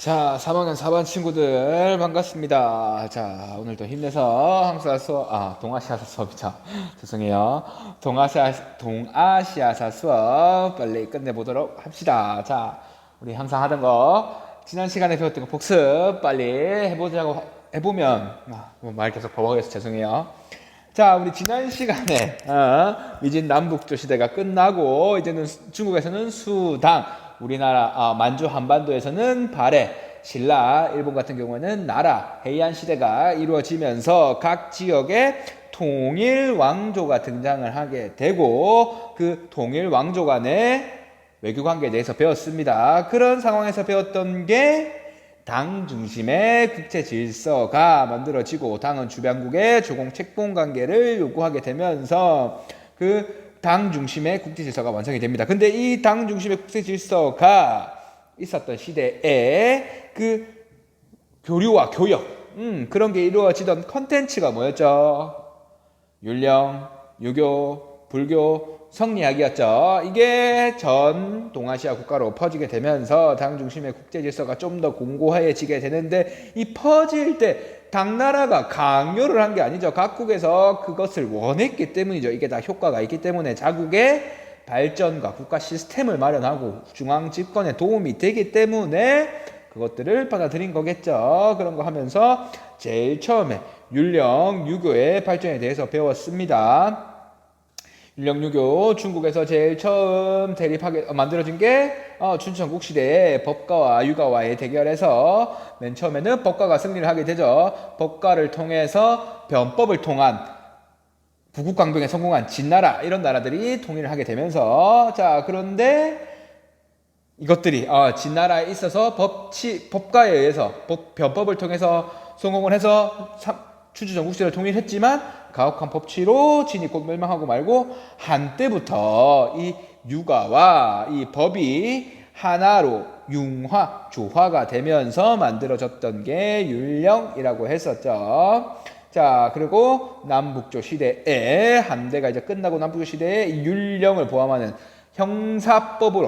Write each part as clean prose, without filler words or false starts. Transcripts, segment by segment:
자, 3학년 4반 친구들 반갑습니다. 자, 오늘도 힘내서 동아시아사 수업이죠. 죄송해요. 동아시아사 수업 빨리 끝내보도록 합시다. 자, 우리 항상 하던 거 지난 시간에 배웠던 거 복습 빨리 해보면 말 계속 버벅해서 죄송해요. 자, 우리 지난 시간에 미진 남북조 시대가 끝나고 이제는 중국에서는 수당, 우리나라 만주 한반도에서는 발해, 신라, 일본 같은 경우에는 나라, 해안 시대가 이루어지면서 각 지역에 통일 왕조가 등장을 하게 되고 그 통일 왕조 간의 외교 관계에 대해서 배웠습니다. 그런 상황에서 배웠던 게 당 중심의 국제 질서가 만들어지고 당은 주변국의 조공 책봉 관계를 요구하게 되면서 그 당 중심의 국제 질서가 완성이 됩니다. 근데 이 당 중심의 국제 질서가 있었던 시대에 그 교류와 교역 그런 게 이루어지던 컨텐츠가 뭐였죠? 율령, 유교, 불교, 성리학이었죠. 이게 전 동아시아 국가로 퍼지게 되면서 당 중심의 국제 질서가 좀 더 공고해지게 되는데 이 퍼질 때 당나라가 강요를 한 게 아니죠. 각국에서 그것을 원했기 때문이죠. 이게 다 효과가 있기 때문에 자국의 발전과 국가 시스템을 마련하고 중앙 집권에 도움이 되기 때문에 그것들을 받아들인 거겠죠. 그런 거 하면서 제일 처음에 율령, 유교의 발전에 대해서 배웠습니다. 율령유교 중국에서 제일 처음 만들어진 게 춘천국 시대에 법가와 유가와의 대결에서 맨 처음에는 법가가 승리를 하게 되죠. 법가를 통해서 변법을 통한 부국강병에 성공한 진나라 이런 나라들이 통일을 하게 되면서 자 그런데 이것들이 진나라에 있어서 법가에 의해서 변법을 통해서 성공을 해서 춘추전국 시대를 통일했지만 가혹한 법치로 진이 곧 멸망하고 말고 한때부터 이 유가와 이 법이 하나로 융화, 조화가 되면서 만들어졌던 게 율령이라고 했었죠. 자, 그리고 남북조 시대에 한대가 이제 끝나고 남북조 시대에 이 율령을 포함하는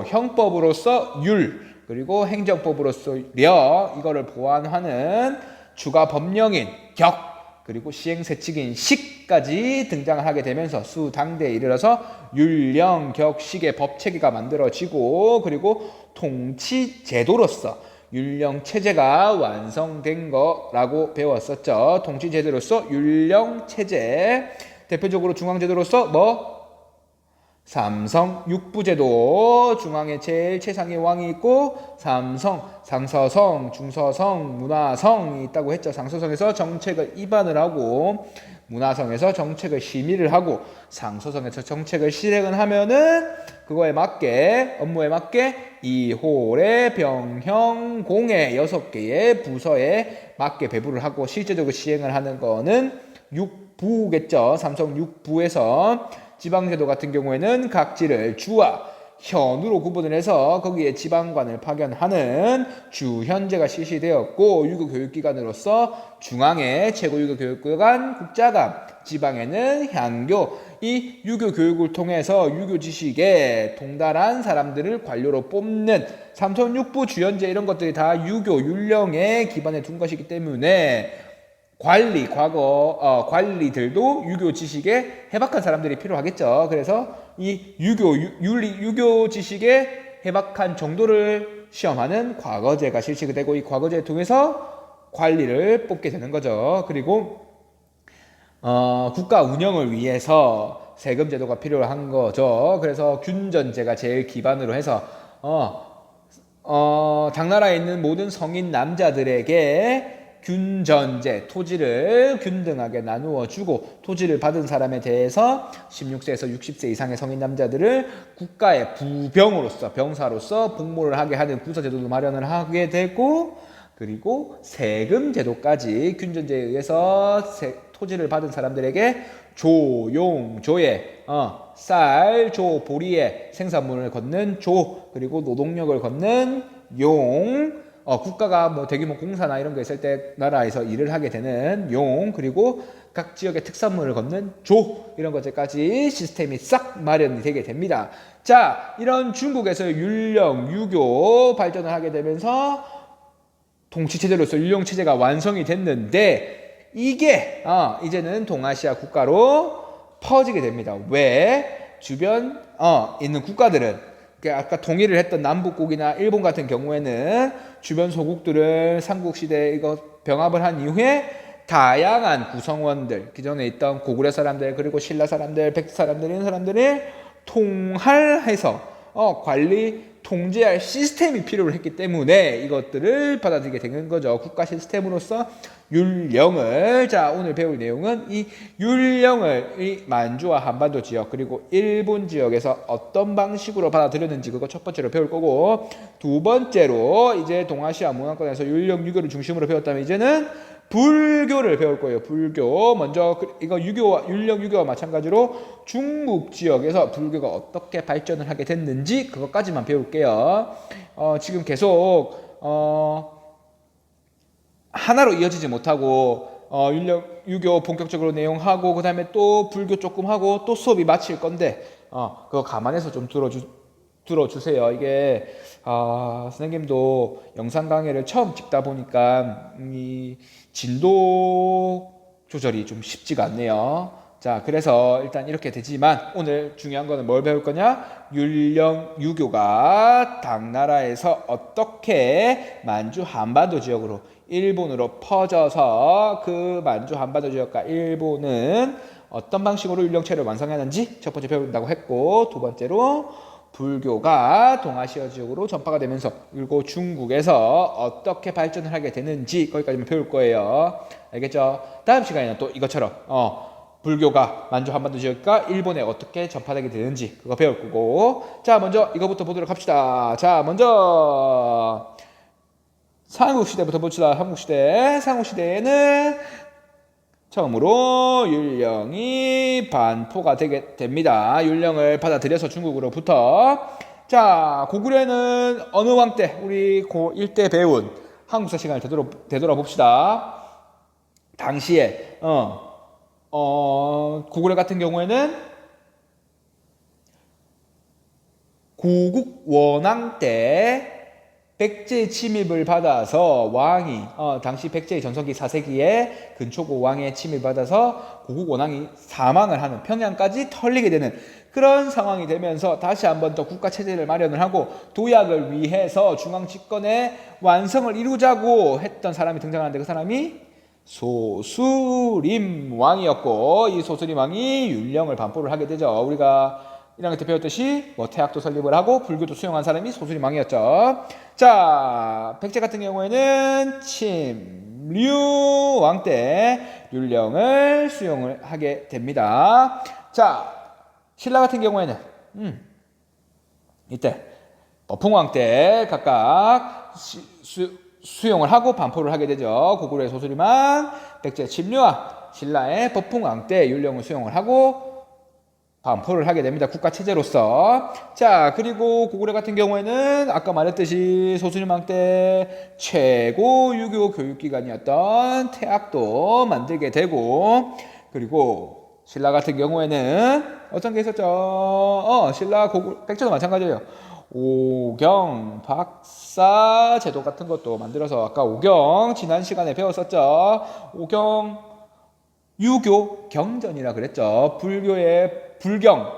형법으로서 율, 그리고 행정법으로서 려, 이거를 보완하는 추가 법령인 격, 그리고 시행세칙인 식까지 등장을 하게 되면서 수당대에 이르러서 율령, 격식의 법체계가 만들어지고 그리고 통치제도로서 율령체제가 완성된 거라고 배웠었죠. 통치제도로서 율령체제, 대표적으로 중앙제도로서 삼성 육부제도, 중앙에 제일 최상의 왕이 있고 삼성, 상서성, 중서성, 문화성이 있다고 했죠. 상서성에서 정책을 입안을 하고 문화성에서 정책을 심의를 하고 상서성에서 정책을 실행을 하면은 그거에 맞게 업무에 맞게 이홀의 병형 공회 6개의 부서에 맞게 배부를 하고 실제적으로 시행을 하는 거는 육부겠죠. 삼성 육부에서 지방제도 같은 경우에는 각지를 주와 현으로 구분을 해서 거기에 지방관을 파견하는 주현제가 실시되었고 유교교육기관으로서 중앙에 최고유교교육기관 국자감, 지방에는 향교, 이 유교교육을 통해서 유교지식에 동달한 사람들을 관료로 뽑는 삼성육부 주현제 이런 것들이 다 유교, 율령에 기반에 둔 것이기 때문에 관리들도 유교 지식에 해박한 사람들이 필요하겠죠. 그래서 이 유교 지식에 해박한 정도를 시험하는 과거제가 실시가 되고 이 과거제를 통해서 관리를 뽑게 되는 거죠. 그리고 국가 운영을 위해서 세금 제도가 필요한 거죠. 그래서 균전제가 제일 기반으로 해서 당나라에 있는 모든 성인 남자들에게 균전제, 토지를 균등하게 나누어 주고 토지를 받은 사람에 대해서 16세에서 60세 이상의 성인 남자들을 국가의 부병으로서 병사로서 복무를 하게 하는 부서제도도 마련을 하게 되고 그리고 세금 제도까지 균전제에 의해서 토지를 받은 사람들에게 조용조에 쌀, 조, 보리에 생산물을 걷는 조, 그리고 노동력을 걷는 용, 국가가 대규모 공사나 이런 거 있을 때 나라에서 일을 하게 되는 용, 그리고 각 지역의 특산물을 걷는 조, 이런 것들까지 시스템이 싹 마련이 되게 됩니다. 자, 이런 중국에서 율령, 유교 발전을 하게 되면서 통치체제로서 율령체제가 완성이 됐는데 이게 이제는 동아시아 국가로 퍼지게 됩니다. 왜? 주변 있는 국가들은 아까 동의를 했던 남북국이나 일본 같은 경우에는 주변 소국들을 삼국시대에 이거 병합을 한 이후에 다양한 구성원들, 기존에 있던 고구려 사람들, 그리고 신라 사람들, 백제 사람들, 이런 사람들을 통할해서 관리, 통제할 시스템이 필요로 했기 때문에 이것들을 받아들이게 된 거죠. 국가 시스템으로서 율령을, 자, 오늘 배울 내용은 이 율령을 이 만주와 한반도 지역 그리고 일본 지역에서 어떤 방식으로 받아들였는지 그거 첫 번째로 배울 거고, 두 번째로 이제 동아시아 문화권에서 율령 유교를 중심으로 배웠다면 이제는 불교를 배울 거예요. 불교. 먼저 이거 유교와 율령 유교와 마찬가지로 중국 지역에서 불교가 어떻게 발전을 하게 됐는지 그것까지만 배울게요. 지금 계속 하나로 이어지지 못하고 율령 유교 본격적으로 내용하고 그다음에 또 불교 조금 하고 또 수업이 마칠 건데 그거 감안해서 좀 들어주세요. 이게 선생님도 영상 강의를 처음 찍다 보니까 이 진도 조절이 좀 쉽지가 않네요. 자, 그래서 일단 이렇게 되지만 오늘 중요한 거는 뭘 배울 거냐? 율령 유교가 당나라에서 어떻게 만주 한반도 지역으로 일본으로 퍼져서 그 만주 한반도 지역과 일본은 어떤 방식으로 율령체를 완성하는지 첫 번째 배운다고 했고, 두 번째로 불교가 동아시아 지역으로 전파가 되면서 그리고 중국에서 어떻게 발전을 하게 되는지 거기까지만 배울 거예요. 알겠죠? 다음 시간에는 또 이것처럼 불교가 만주 한반도 지역과 일본에 어떻게 전파되게 되는지 그거 배울 거고, 자, 먼저 이거부터 보도록 합시다. 자, 먼저 삼국시대부터 봅시다. 삼국시대에는 처음으로 율령이 반포가 되게 됩니다. 율령을 받아들여서 중국으로부터. 자, 고구려는 어느 왕 때? 우리 고1때 배운 한국사 시간을 되돌아봅시다. 당시에 고구려 같은 경우에는 고국 원왕 때 백제의 침입을 받아서 왕이 당시 백제의 전성기 4세기에 근초고 왕의 침입을 받아서 고국 원왕이 사망을 하는, 평양까지 털리게 되는 그런 상황이 되면서 다시 한번 더 국가 체제를 마련을 하고 도약을 위해서 중앙 집권의 완성을 이루자고 했던 사람이 등장하는데 그 사람이 소수림 왕이었고, 이 소수림 왕이 율령을 반포를 하게 되죠. 우리가 1학년 때 배웠듯이 태학도 설립을 하고 불교도 수용한 사람이 소수림 왕이었죠. 자, 백제 같은 경우에는 침류 왕 때 율령을 수용을 하게 됩니다. 자, 신라 같은 경우에는 이때 법흥왕 때 각각 수용을 하고 반포를 하게 되죠. 고구려의 소수림왕, 백제 침류왕, 신라의 법흥왕 때 율령을 수용을 하고 반포를 하게 됩니다. 국가 체제로서. 자, 그리고 고구려 같은 경우에는 아까 말했듯이 소수림왕 때 최고 유교 교육기관이었던 태학도 만들게 되고, 그리고 신라 같은 경우에는 어떤 게 있었죠? 신라 백제도 마찬가지예요. 오경 박사 제도 같은 것도 만들어서 아까 오경 지난 시간에 배웠었죠. 오경 유교 경전이라 그랬죠. 불교의 불경,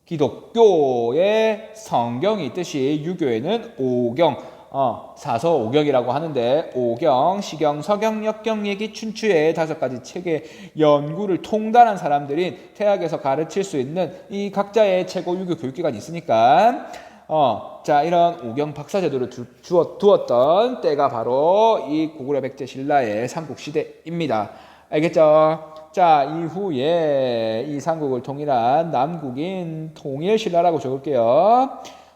기독교의 성경이 있듯이 유교에는 오경, 사서 오경이라고 하는데 오경, 시경, 서경, 역경, 얘기, 춘추의 5가지 책의 연구를 통달한 사람들이 태학에서 가르칠 수 있는 이 각자의 최고 유교 교육기관이 있으니까 자, 이런 오경 박사 제도를 두었던 때가 바로 이 고구려 백제 신라의 삼국시대입니다. 알겠죠? 자, 이후에 이 삼국을 통일한 남국인 통일신라라고 적을게요.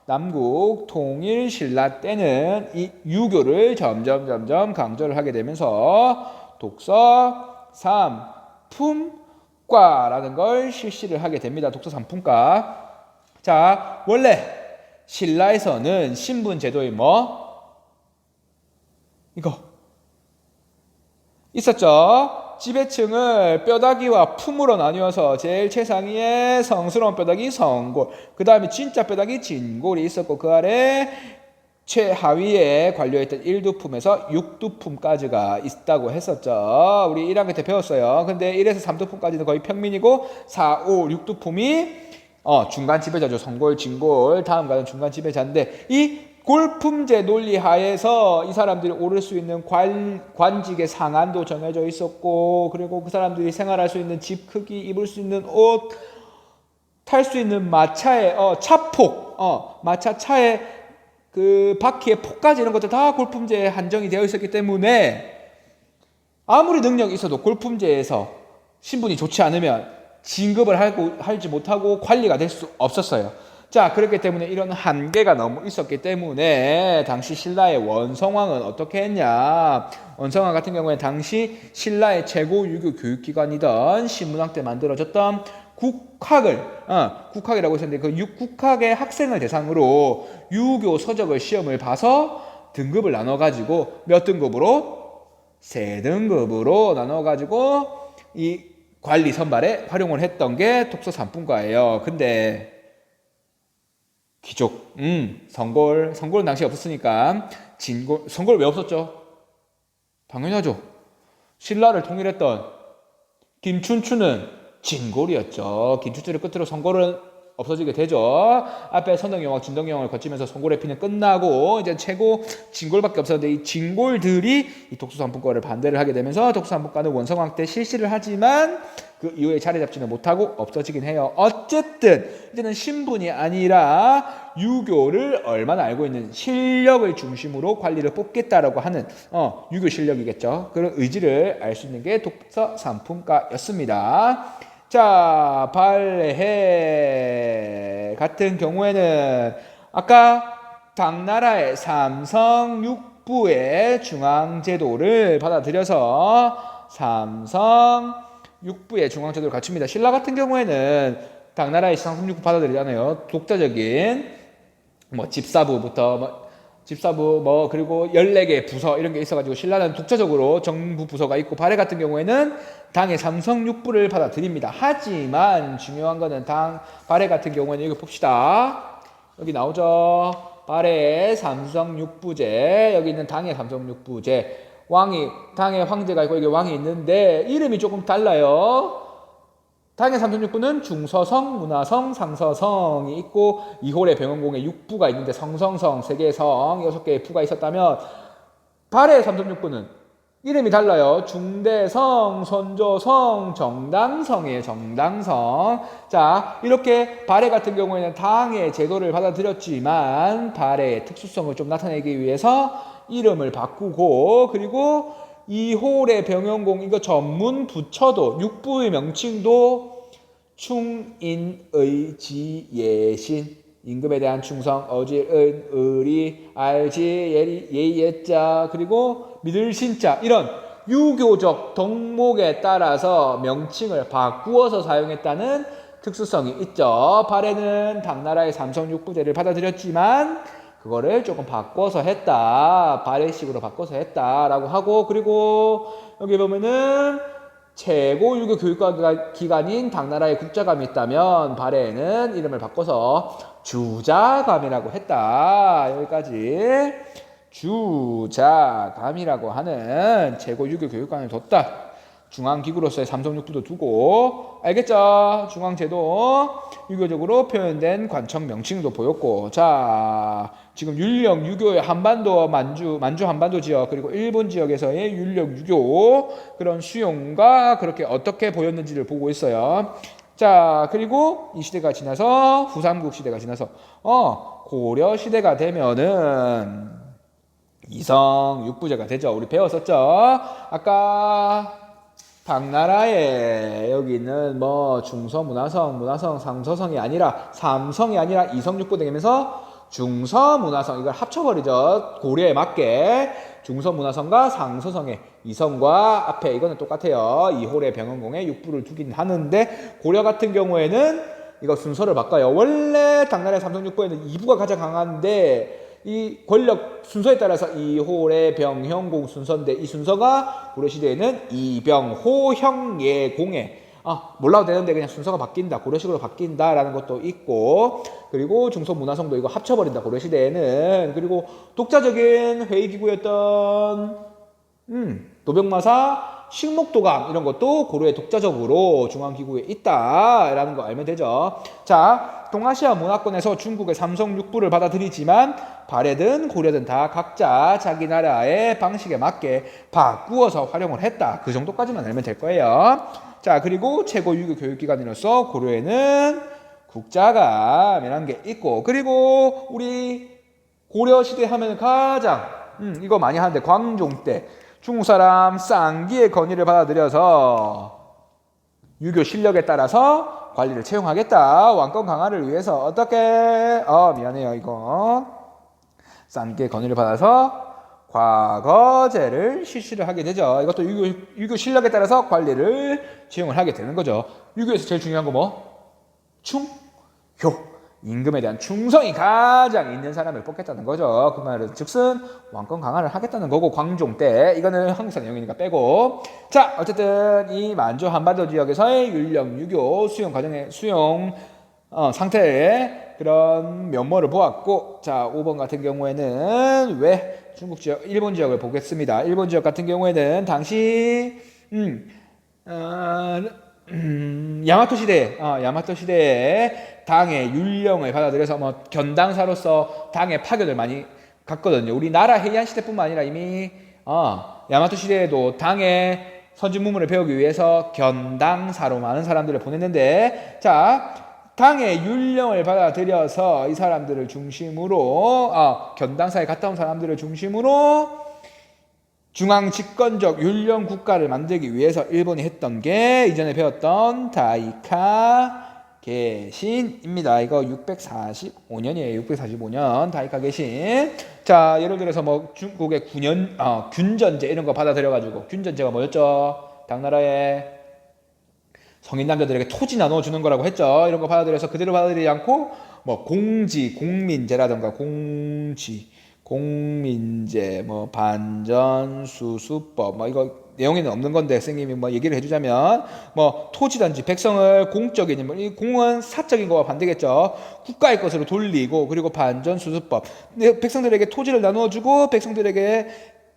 남국 통일신라 때는 이 유교를 점점 강조를 하게 되면서 독서, 삼, 품과라는 걸 실시를 하게 됩니다. 독서, 삼, 품과. 자, 원래 신라에서는 신분 제도의 이거 있었죠? 지배층을 뼈다귀와 품으로 나뉘어서 제일 최상위에 성스러운 뼈다귀 성골, 그 다음에 진짜 뼈다귀 진골이 있었고 그 아래 최하위에 관료했던 1두품에서 6두품까지가 있다고 했었죠. 우리 1학년 때 배웠어요. 근데 1에서 3두품까지는 거의 평민이고 4, 5, 6두품이 중간 지배자죠. 성골, 진골 다음가는 중간 지배자인데 이 골품제 논리 하에서 이 사람들이 오를 수 있는 관직의 상한도 정해져 있었고 그리고 그 사람들이 생활할 수 있는 집 크기, 입을 수 있는 옷, 탈 수 있는 마차의 차폭, 마차 차의 그 바퀴의 폭까지 이런 것들 다 골품제에 한정이 되어 있었기 때문에 아무리 능력이 있어도 골품제에서 신분이 좋지 않으면 진급을 하지 못하고 관리가 될 수 없었어요. 자, 그렇기 때문에 이런 한계가 너무 있었기 때문에 당시 신라의 원성왕은 어떻게 했냐? 원성왕 같은 경우에 당시 신라의 최고 유교 교육기관이던 신문학 때 만들어졌던 국학이라고 했었는데 그 국학의 학생을 대상으로 유교 서적을 시험을 봐서 등급을 나눠가지고 몇 등급으로? 3등급으로 나눠가지고 이 관리 선발에 활용을 했던 게 독서3분과예요. 근데 귀족, 성골은 당시 없었으니까 진골, 성골 왜 없었죠? 당연하죠. 신라를 통일했던 김춘추는 진골이었죠. 김춘추를 끝으로 성골은 없어지게 되죠. 앞에 선덕여왕, 진덕여왕을 거치면서 성골의 피는 끝나고 이제 최고 진골밖에 없었는데 이 진골들이 이 독수산분과를 반대를 하게 되면서 독수산분과는 원성왕 때 실시를 하지만 그 이후에 자리 잡지는 못하고 없어지긴 해요. 어쨌든 이제는 신분이 아니라 유교를 얼마나 알고 있는 실력을 중심으로 관리를 뽑겠다라고 하는 유교 실력이겠죠. 그런 의지를 알 수 있는 게 독서산품과였습니다. 자, 발해 같은 경우에는 아까 당나라의 삼성육부의 중앙제도를 받아들여서 삼성육부의 중앙제도를 갖춥니다. 신라 같은 경우에는 당나라의 삼성육부 받아들이잖아요. 독자적인 집사부 그리고 14개 부서 이런 게 있어가지고 신라는 독자적으로 정부 부서가 있고 발해 같은 경우에는 당의 삼성육부를 받아들입니다. 하지만 중요한 거는 발해 같은 경우에는 이거 봅시다. 여기 나오죠. 발해 삼성육부제, 여기 있는 당의 삼성육부제. 당의 황제가 있고 여기 왕이 있는데 이름이 조금 달라요. 당의 삼성육부는 중서성, 문화성, 상서성이 있고 이홀의 병원공에 육부가 있는데 성성성, 3개의 성, 6개의 부가 있었다면 발해 삼성육부는 이름이 달라요. 중대성, 선조성, 정당성이에요. 정당성. 자, 이렇게 발해 같은 경우에는 당의 제도를 받아들였지만 발해의 특수성을 좀 나타내기 위해서 이름을 바꾸고 그리고 이홀의 병영공 이거 전문 부처도 육부의 명칭도 충인의 지예신 임금에 대한 충성 어질 의리 알지 예의 예자 그리고 믿을 신자 이런 유교적 덕목에 따라서 명칭을 바꾸어서 사용했다는 특수성이 있죠. 발해는 당나라의 삼성육부제를 받아들였지만 그거를 조금 바꿔서 했다. 발해식으로 바꿔서 했다라고 하고 그리고 여기 보면은 최고 유교 교육기관인 당나라의 국자감이 있다면 발해에는 이름을 바꿔서 주자감이라고 했다. 여기까지 주자감이라고 하는 최고 유교 교육관을 뒀다. 중앙기구로서의 삼성육부도 두고 알겠죠? 중앙제도 유교적으로 표현된 관청 명칭도 보였고 자 지금 율령 유교의 한반도 만주 한반도 지역 그리고 일본 지역에서의 율령 유교 그런 수용과 그렇게 어떻게 보였는지를 보고 있어요. 자 그리고 이 시대가 지나서 후삼국 시대가 지나서 고려 시대가 되면은 이성육부제가 되죠. 우리 배웠었죠. 아까 당나라에 여기는 중서문화성, 상서성이 아니라 삼성이 아니라 이성육부 되면서 중서문화성 이걸 합쳐버리죠. 고려에 맞게 중서문화성과 상서성의 이성과 앞에 이거는 똑같아요. 이홀의 병원공에 육부를 두긴 하는데 고려 같은 경우에는 이거 순서를 바꿔요. 원래 당나라의 삼성육부에는 이부가 가장 강한데 이 권력 순서에 따라서 이홀의 병형공 순서인데 이 순서가 고려시대에는 이병호형예공의 몰라도 되는데 그냥 순서가 바뀐다. 고려식으로 바뀐다라는 것도 있고, 그리고 중서문화성도 이거 합쳐버린다. 고려시대에는. 그리고 독자적인 회의기구였던 도병마사, 식목도감 이런 것도 고려의 독자적으로 중앙기구에 있다라는 거 알면 되죠. 자, 동아시아 문화권에서 중국의 삼성육부를 받아들이지만 발해든 고려든 다 각자 자기 나라의 방식에 맞게 바꾸어서 활용을 했다. 그 정도까지만 알면 될 거예요. 자, 그리고 최고 유교 교육기관으로서 고려에는 국자감이라는 게 있고, 그리고 우리 고려시대 하면 가장 이거 많이 하는데 광종 때 중국 사람 쌍기의 건의를 받아들여서 유교 실력에 따라서 관리를 채용하겠다. 왕권 강화를 위해서 어떻게? 미안해요 이거. 쌍기의 건의를 받아서 과거제를 실시를 하게 되죠. 이것도 유교 실력에 따라서 관리를 채용을 하게 되는 거죠. 유교에서 제일 중요한 거 뭐? 충효. 임금에 대한 충성이 가장 있는 사람을 뽑겠다는 거죠. 그 말은 즉슨 왕권 강화를 하겠다는 거고, 광종 때 이거는 한국사 내용이니까 빼고. 자, 어쨌든 이 만주 한반도 지역에서의 율령 유교 수용 과정의 수용 상태의 그런 면모를 보았고, 자 5번 같은 경우에는 왜 중국 지역, 일본 지역을 보겠습니다. 일본 지역 같은 경우에는 당시 야마토 시대에 당의 율령을 받아들여서 뭐 견당사로서 당의 파견을 많이 갔거든요. 우리나라 해안 시대뿐만 아니라 이미 야마토 시대에도 당의 선진문물을 배우기 위해서 견당사로 많은 사람들을 보냈는데, 자 당의 율령을 받아들여서 이 사람들을 중심으로 견당사에 갔다 온 사람들을 중심으로 중앙 집권적 율령 국가를 만들기 위해서 일본이 했던 게 이전에 배웠던 다이카 개신입니다. 이거 645년이에요. 645년 다이카 개신. 자, 예를 들어서 뭐 중국의 균전제 이런 거 받아들여가지고, 균전제가 뭐였죠? 당나라에 성인 남자들에게 토지 나눠주는 거라고 했죠. 이런 거 받아들여서 그대로 받아들이지 않고 뭐 공민제라던가 공민제, 뭐 반전수수법, 뭐 이거 내용에는 없는 건데 선생님이 뭐 얘기를 해주자면, 뭐 토지단지 백성을 공적인, 이 공은 사적인 거와 반대겠죠. 국가의 것으로 돌리고, 그리고 반전수수법, 백성들에게 토지를 나누어주고 백성들에게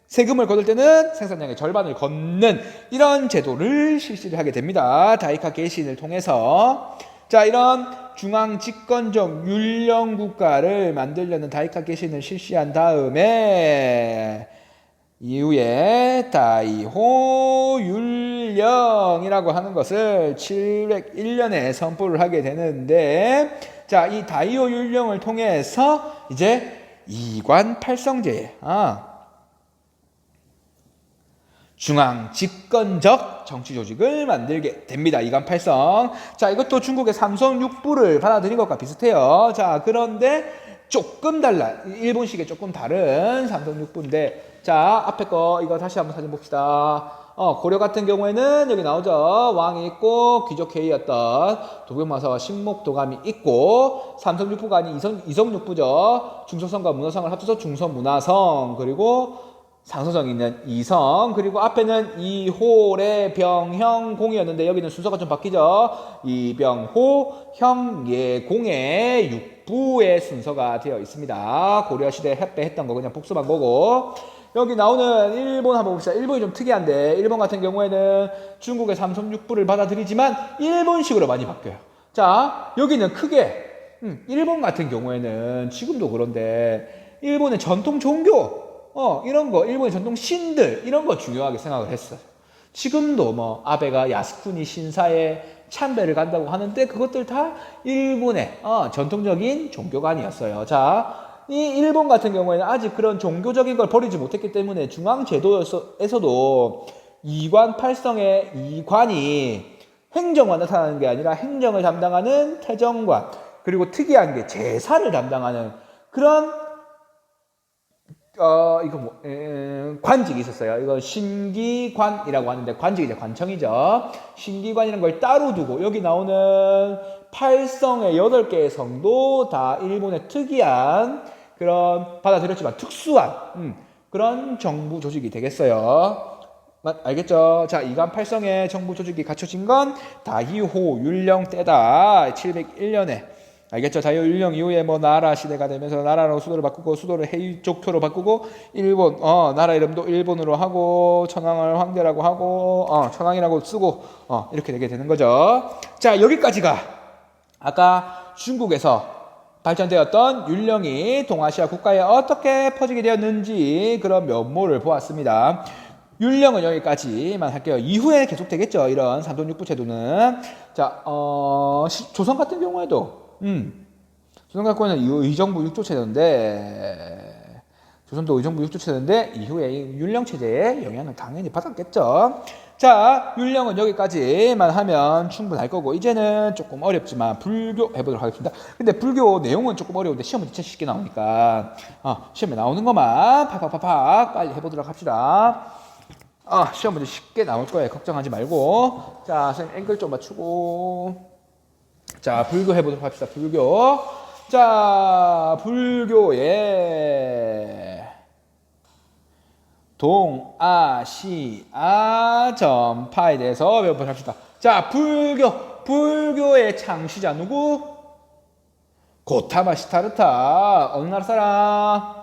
세금을 거둘 때는 생산량의 절반을 걷는 이런 제도를 실시를 하게 됩니다. 다이카 개신을 통해서. 자, 이런 중앙 집권적 율령 국가를 만들려는 다이카 개신을 실시한 다음에 이후에 다이호 율령이라고 하는 것을 701년에 선포를 하게 되는데, 자, 이 다이호 율령을 통해서 이제 이관팔성제에 중앙 집권적 정치 조직을 만들게 됩니다. 이관팔성. 자, 이것도 중국의 삼성육부를 받아들인 것과 비슷해요. 자, 그런데 조금 달라. 일본식의 조금 다른 삼성육부인데, 자, 앞에 거 이거 다시 한번 사진 봅시다. 고려 같은 경우에는 여기 나오죠. 왕이 있고 귀족회의였던 도병마사와 식목도감이 있고, 삼성육부가 아닌 이성육부죠. 중서성과 문화성을 합쳐서 중서문화성, 그리고 상서성이 있는 이성, 그리고 앞에는 이호래 병형공이었는데 여기는 순서가 좀 바뀌죠. 이병호 형예공의 육부의 순서가 되어 있습니다. 고려시대에 협배했던 거 그냥 복습한 거고. 여기 나오는 일본 한번 봅시다. 일본이 좀 특이한데, 일본 같은 경우에는 중국의 삼성육부를 받아들이지만 일본식으로 많이 바뀌어요. 자, 여기는 크게 일본 같은 경우에는 지금도 그런데 일본의 전통 종교 이런 거, 일본의 전통 신들 이런 거 중요하게 생각을 했어요. 지금도 뭐 아베가 야스쿠니 신사에 참배를 간다고 하는데 그것들 다 일본의 전통적인 종교가 아니었어요. 자, 이 일본 같은 경우에는 아직 그런 종교적인 걸 버리지 못했기 때문에 중앙 제도에서도 이관팔성의 이관이 행정만 나타나는 게 아니라 행정을 담당하는 태정관, 그리고 특이한 게 제사를 담당하는 그런 관직이 있었어요. 이거 신기관이라고 하는데, 관직이 이제 관청이죠. 신기관이라는 걸 따로 두고, 여기 나오는 팔성의 8개의 성도 다 일본의 특이한 그런 받아들였지만 특수한 그런 정부 조직이 되겠어요. 알겠죠? 자, 이간팔성의 정부 조직이 갖춰진 건 다희호 율령 때다. 701년에. 알겠죠? 다희호 율령 이후에 뭐 나라 시대가 되면서 나라로 수도를 바꾸고 수도를 해이족토로 바꾸고 일본 나라 이름도 일본으로 하고 천황을 황제라고 하고 천황이라고 쓰고 이렇게 되게 되는 거죠. 자, 여기까지가 아까 중국에서 발전되었던 율령이 동아시아 국가에 어떻게 퍼지게 되었는지 그런 면모를 보았습니다. 율령은 여기까지만 할게요. 이후에 계속 되겠죠. 이런 삼돈육부 제도는. 자, 조선 같은 경우에도, 조선 같은 경우는 의정부 육조 체제인데, 조선도 의정부 육조 체제인데, 이후에 율령 체제에 영향을 당연히 받았겠죠. 자, 율령은 여기까지만 하면 충분할 거고, 이제는 조금 어렵지만, 불교 해보도록 하겠습니다. 근데 불교 내용은 조금 어려운데, 시험은 진짜 쉽게 나오니까, 시험에 나오는 것만 팍팍팍팍 빨리 해보도록 합시다. 시험 문제 쉽게 나올 거예요. 걱정하지 말고. 자, 선생님 앵글 좀 맞추고. 자, 불교 해보도록 합시다. 불교. 자, 불교의 동아시아 전파에 대해서 배워보도록 합시다. 자, 불교의 창시자 누구? 고타마 시타르타. 어느 나라 사람?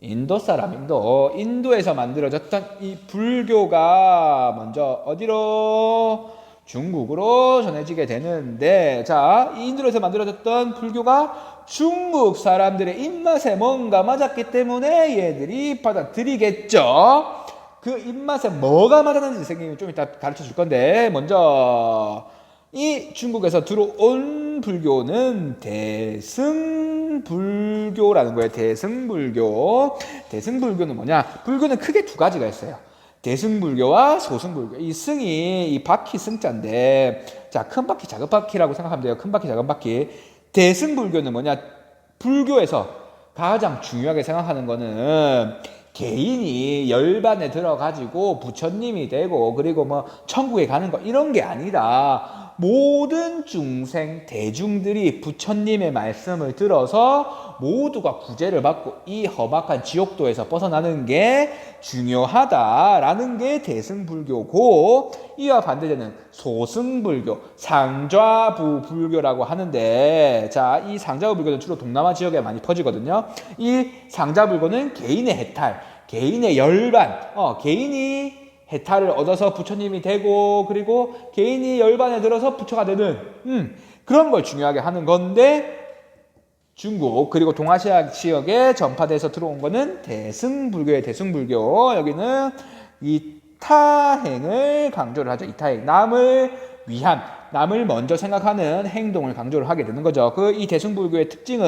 인도 사람, 인도에서 만들어졌던 이 불교가 먼저 어디로? 중국으로 전해지게 되는데, 자, 이 인도에서 만들어졌던 불교가 중국 사람들의 입맛에 뭔가 맞았기 때문에 얘들이 받아들이겠죠. 그 입맛에 뭐가 맞았는지 선생님이 좀 이따 가르쳐 줄 건데, 먼저 이 중국에서 들어온 불교는 대승불교라는 거예요. 대승불교는 뭐냐? 불교는 크게 두 가지가 있어요. 대승불교와 소승불교. 이 승이 이 바퀴 승자인데, 자, 큰 바퀴, 작은 바퀴라고 생각하면 돼요. 큰 바퀴, 작은 바퀴. 대승불교는 뭐냐? 불교에서 가장 중요하게 생각하는 거는 개인이 열반에 들어가지고 부처님이 되고 그리고 뭐 천국에 가는 거 이런 게 아니라 모든 중생 대중들이 부처님의 말씀을 들어서 모두가 구제를 받고 이 험악한 지옥도에서 벗어나는 게 중요하다라는 게 대승불교고, 이와 반대되는 소승불교, 상좌부 불교라고 하는데, 자, 이 상좌부 불교는 주로 동남아 지역에 많이 퍼지거든요. 이 상좌불교는 개인의 해탈, 개인의 열반, 개인이 해탈을 얻어서 부처님이 되고 그리고 개인이 열반에 들어서 부처가 되는 그런 걸 중요하게 하는 건데, 중국 그리고 동아시아 지역에 전파돼서 들어온 거는 대승불교의 대승불교. 여기는 이타행을 강조를 하죠. 이타행, 남을 위한, 남을 먼저 생각하는 행동을 강조를 하게 되는 거죠. 그 이 대승불교의 특징은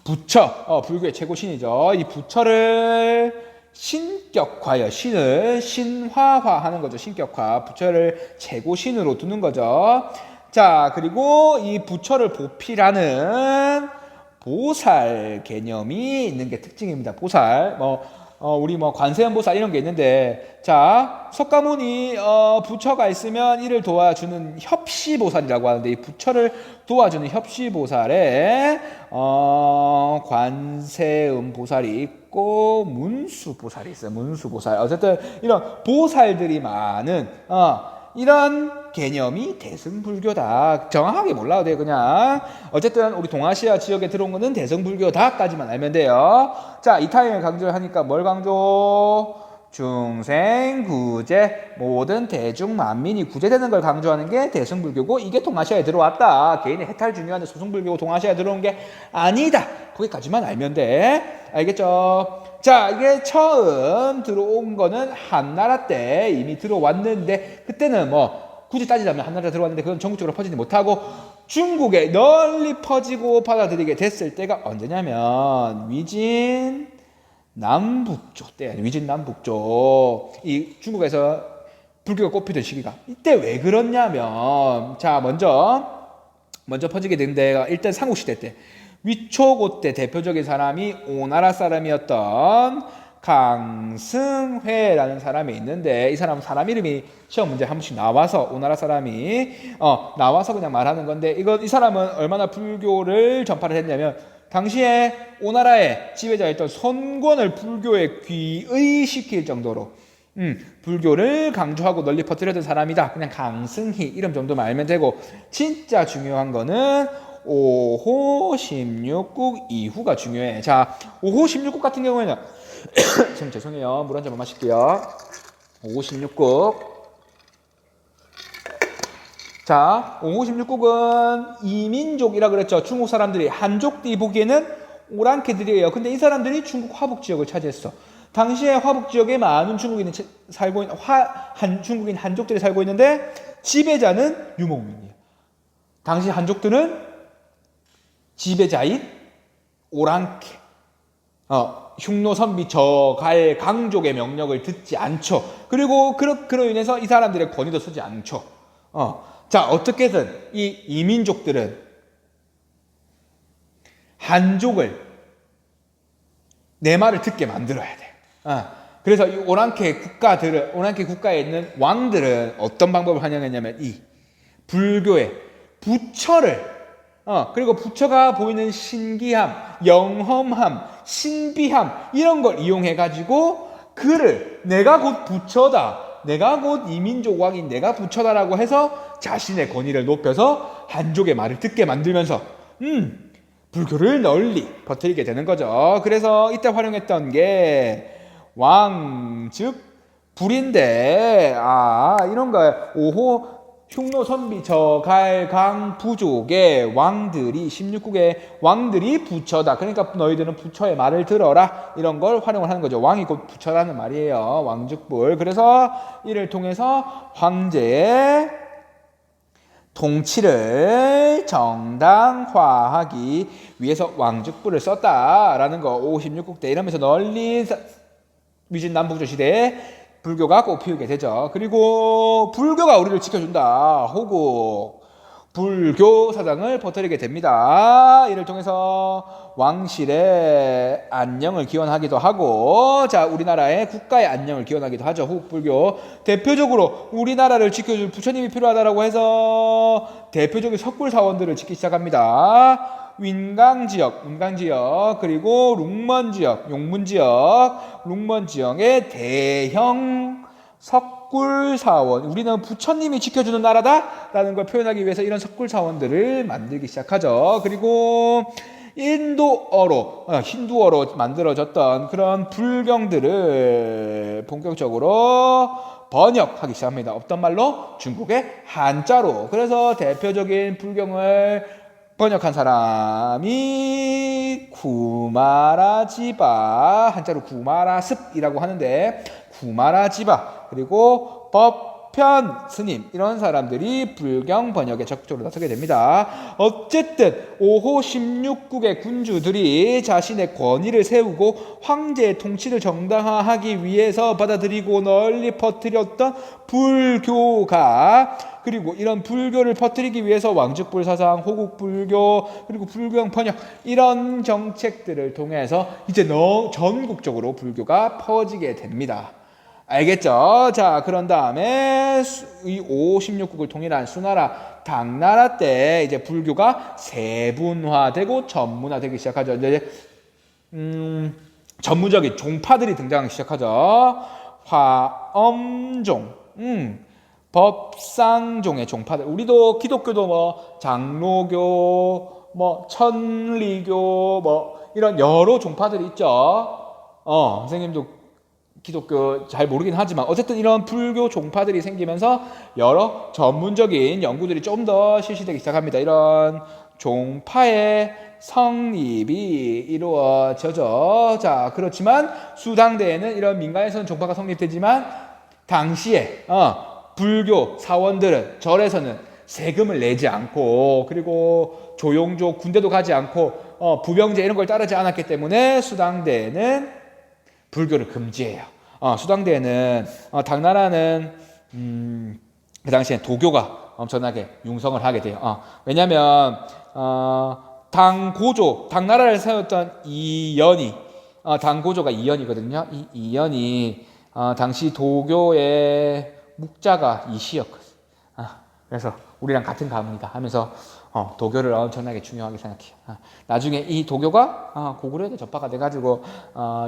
부처, 불교의 최고 신이죠. 이 부처를 신격화요. 신을 신화화하는 거죠. 신격화. 부처를 최고 신으로 두는 거죠. 자, 그리고 이 부처를 보필하는 보살 개념이 있는 게 특징입니다. 보살. 우리 관세음보살 이런 게 있는데, 자, 석가모니 부처가 있으면 이를 도와주는 협시보살이라고 하는데, 이 부처를 도와주는 협시보살에 관세음보살이 있고 문수보살이 있어요. 문수보살. 어쨌든 이런 보살들이 많은 이런 개념이 대승불교다. 정확하게 몰라도 돼요. 그냥 어쨌든 우리 동아시아 지역에 들어온 거는 대승불교다까지만 알면 돼요. 자, 이타임을 강조하니까 뭘 강조? 중생 구제, 모든 대중 만민이 구제되는 걸 강조하는 게 대승불교고, 이게 동아시아에 들어왔다. 개인의 해탈 중요한데 소승불교고 동아시아에 들어온 게 아니다. 거기까지만 알면 돼. 알겠죠? 자, 이게 처음 들어온 거는 한나라 때 이미 들어왔는데, 그때는 굳이 따지자면 한나라 들어왔는데 그건 전국적으로 퍼지지 못하고 중국에 널리 퍼지고 받아들이게 됐을 때가 언제냐면 위진 남북조 때. 위진 남북조. 이 중국에서 불교가 꽃피던 시기가 이때 왜 그렇냐면, 자, 먼저 퍼지게 된 데가 일단 삼국시대 때 위초고 때 대표적인 사람이 오나라 사람이었던 강승회라는 사람이 있는데, 이 사람 이름이 시험 문제 한 번씩 나와서 오나라 사람이 나와서 그냥 말하는 건데, 이 사람은 얼마나 불교를 전파를 했냐면 당시에 오나라의 지배자였던 선권을 불교에 귀의시킬 정도로 불교를 강조하고 널리 퍼뜨렸던 사람이다. 그냥 강승희 이름 정도만 알면 되고, 진짜 중요한 거는 5호 16국 이후가 중요해. 자, 5호 16국 같은 경우에는 좀 죄송해요. 물 한 잔만 마실게요. 5호 16국. 자, 5호 16국은 이민족이라 그랬죠. 중국 사람들이. 한족들이 보기에는 오랑캐들이에요. 근데 이 사람들이 중국 화북 지역을 차지했어. 당시에 화북 지역에 많은 중국인이 살고 있는 중국인 한족들이 살고 있는데 지배자는 유목민이에요. 당시 한족들은 지배자인 오랑캐, 흉노선비 저갈 강족의 명령을 듣지 않죠. 그리고 그로 인해서 이 사람들의 권위도 서지 않죠. 자, 어떻게든 이 이민족들은 한족을 내 말을 듣게 만들어야 돼. 그래서 이 오랑캐 국가에 있는 왕들은 어떤 방법을 활용했냐면 이 불교의 부처를 그리고 부처가 보이는 신기함, 영험함, 신비함 이런 걸 이용해 가지고 그를 내가 곧 부처다, 내가 곧 이민족 왕인 내가 부처다라고 해서 자신의 권위를 높여서 한족의 말을 듣게 만들면서 불교를 널리 퍼뜨리게 되는 거죠. 그래서 이때 활용했던 게 왕, 즉 불인데 이런 거예요. 5호 흉노선비 저갈강 부족의 왕들이 16국의 왕들이 부처다. 그러니까 너희들은 부처의 말을 들어라. 이런 걸 활용을 하는 거죠. 왕이 곧 부처라는 말이에요. 왕즉불. 그래서 이를 통해서 황제의 통치를 정당화하기 위해서 왕즉불을 썼다라는 거. 56국 때 이러면서 널리 위진남북조 시대에 불교가 꽃피우게 되죠. 그리고 불교가 우리를 지켜준다. 호국 불교 사상을 퍼뜨리게 됩니다. 이를 통해서 왕실의 안녕을 기원하기도 하고, 자, 우리나라의 국가의 안녕을 기원하기도 하죠. 호국 불교. 대표적으로 우리나라를 지켜줄 부처님이 필요하다라고 해서 대표적인 석굴 사원들을 짓기 시작합니다. 윈강 지역, 그리고 룽먼 지역, 용문 지역, 룽먼 지역의 대형 석굴 사원. 우리는 부처님이 지켜주는 나라다라는 걸 표현하기 위해서 이런 석굴 사원들을 만들기 시작하죠. 그리고 힌두어로 만들어졌던 그런 불경들을 본격적으로 번역하기 시작합니다. 어떤 말로? 중국의 한자로. 그래서 대표적인 불경을 번역한 사람이 구마라지바, 한자로 구마라습이라고 하는데 구마라지바, 그리고 법편 스님, 이런 사람들이 불경 번역에 적극적으로 나서게 됩니다. 어쨌든 5호 16국의 군주들이 자신의 권위를 세우고 황제의 통치를 정당화하기 위해서 받아들이고 널리 퍼뜨렸던 불교가, 그리고 이런 불교를 퍼뜨리기 위해서 왕즉불 사상, 호국불교, 그리고 불경 번역, 이런 정책들을 통해서 이제 전국적으로 불교가 퍼지게 됩니다. 알겠죠? 자, 그런 다음에 이 5, 16국을 통일한 수나라, 당나라 때 이제 불교가 세분화되고 전문화되기 시작하죠. 이제 전문적인 종파들이 등장하기 시작하죠. 화엄종, 법상종의 종파들. 우리도 기독교도 장로교, 천리교, 이런 여러 종파들이 있죠. 선생님도 기독교 잘 모르긴 하지만 어쨌든 이런 불교 종파들이 생기면서 여러 전문적인 연구들이 좀 더 실시되기 시작합니다. 이런 종파의 성립이 이루어져죠. 자, 그렇지만 수당대에는 이런 민간에서는 종파가 성립되지만 당시에 불교 사원들은 절에서는 세금을 내지 않고, 그리고 조용조 군대도 가지 않고 부병제 이런 걸 따르지 않았기 때문에 수당대에는 불교를 금지해요. 수당대에는 당나라는 그 당시에 도교가 엄청나게 융성을 하게 돼요. 왜냐하면 당나라를 세웠던 이연이, 당고조가 이연이거든요. 이 이연이 당시 도교의 묵자가 이시였거든요. 그래서 우리랑 같은 가문이다 하면서 도교를 엄청나게 중요하게 생각해요. 나중에 이 도교가 고구려에 전파가 돼가지고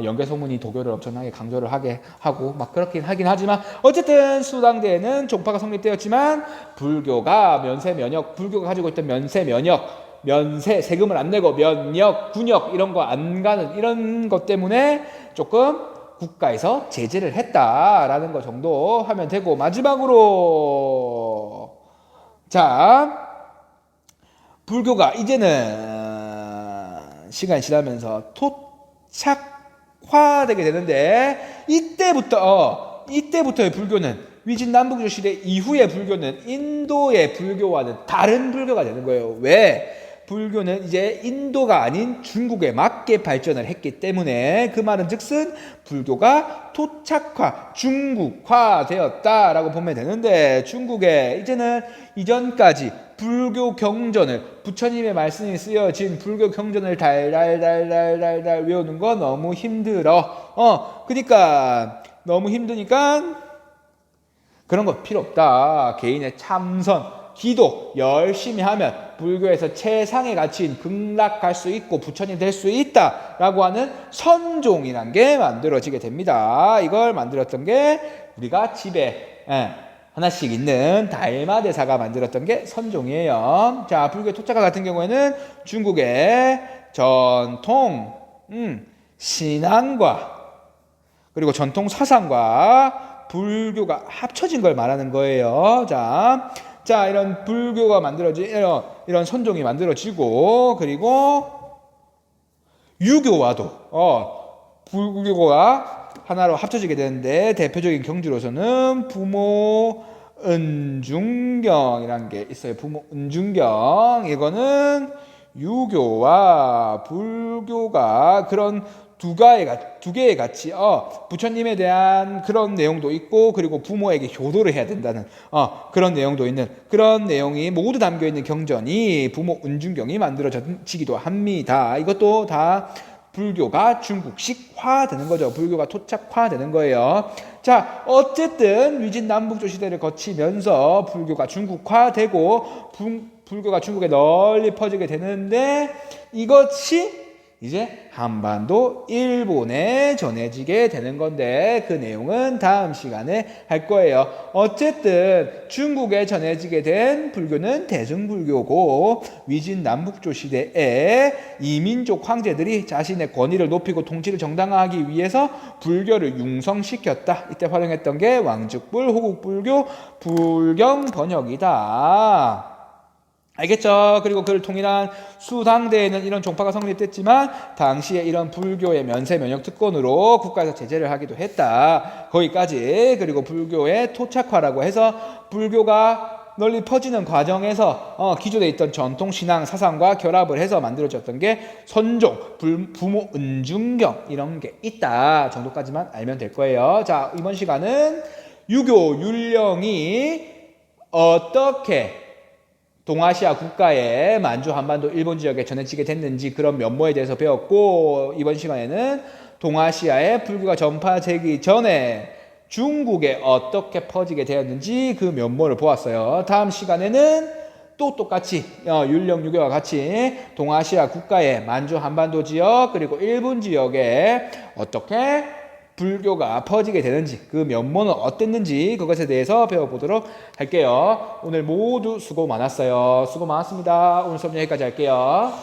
연개소문이 도교를 엄청나게 강조를 하게 하고 막 그렇긴 하긴 하지만 어쨌든 수당대에는 종파가 성립되었지만 불교가 불교가 가지고 있던 면세 세금을 안 내고 면역 군역 이런 거 안 가는 이런 것 때문에 조금 국가에서 제재를 했다라는 거 정도 하면 되고 마지막으로 자. 불교가 이제는 시간이 지나면서 토착화되게 되는데 이때부터의 불교는 위진남북조 시대 이후의 불교는 인도의 불교와는 다른 불교가 되는 거예요. 왜? 불교는 이제 인도가 아닌 중국에 맞게 발전을 했기 때문에 그 말은 즉슨 불교가 토착화, 중국화 되었다라고 보면 되는데 중국에 이제는 이전까지 불교 경전을 부처님의 말씀이 쓰여진 불교 경전을 달달달달달달 외우는 거 너무 힘들어. 그러니까 너무 힘드니까 그런 거 필요 없다. 개인의 참선, 기도 열심히 하면 불교에서 최상의 가치인 극락할 수 있고 부처님 될 수 있다라고 하는 선종이란 게 만들어지게 됩니다. 이걸 만들었던 게 우리가 집에 하나씩 있는 달마대사가 만들었던 게 선종이에요. 자, 불교 토착화 같은 경우에는 중국의 전통 신앙과 그리고 전통 사상과 불교가 합쳐진 걸 말하는 거예요. 자, 이런 불교가 이런 선종이 만들어지고 그리고 유교와도 불교가 하나로 합쳐지게 되는데 대표적인 경지로서는 부모은중경이라는 게 있어요. 부모은중경 이거는 유교와 불교가 그런 두 개의 가치, 부처님에 대한 그런 내용도 있고, 그리고 부모에게 효도를 해야 된다는, 그런 내용도 있는, 그런 내용이 모두 담겨 있는 경전이 부모 은중경이 만들어지기도 합니다. 이것도 다 불교가 중국식화 되는 거죠. 불교가 토착화 되는 거예요. 자, 어쨌든 위진남북조 시대를 거치면서 불교가 중국화되고, 불교가 중국에 널리 퍼지게 되는데, 이것이 이제 한반도 일본에 전해지게 되는 건데 그 내용은 다음 시간에 할 거예요. 어쨌든 중국에 전해지게 된 불교는 대승불교고 위진남북조 시대에 이민족 황제들이 자신의 권위를 높이고 통치를 정당화하기 위해서 불교를 융성시켰다. 이때 활용했던 게 왕죽불, 호국불교, 불경 번역이다. 알겠죠? 그리고 그를 통일한 수당대에는 이런 종파가 성립됐지만 당시에 이런 불교의 면세 면역 특권으로 국가에서 제재를 하기도 했다. 거기까지. 그리고 불교의 토착화라고 해서 불교가 널리 퍼지는 과정에서 기존에 있던 전통 신앙 사상과 결합을 해서 만들어졌던 게 선종, 부모 은중경 이런 게 있다 정도까지만 알면 될 거예요. 자, 이번 시간은 유교 율령이 어떻게 동아시아 국가의 만주, 한반도, 일본 지역에 전해지게 됐는지 그런 면모에 대해서 배웠고 이번 시간에는 동아시아에 불교가 전파되기 전에 중국에 어떻게 퍼지게 되었는지 그 면모를 보았어요. 다음 시간에는 또 똑같이 율령 유교와 같이 동아시아 국가의 만주, 한반도 지역 그리고 일본 지역에 어떻게 불교가 퍼지게 되는지 그 면모는 어땠는지 그것에 대해서 배워보도록 할게요. 오늘 모두 수고 많았어요. 수고 많았습니다. 오늘 수업 여기까지 할게요.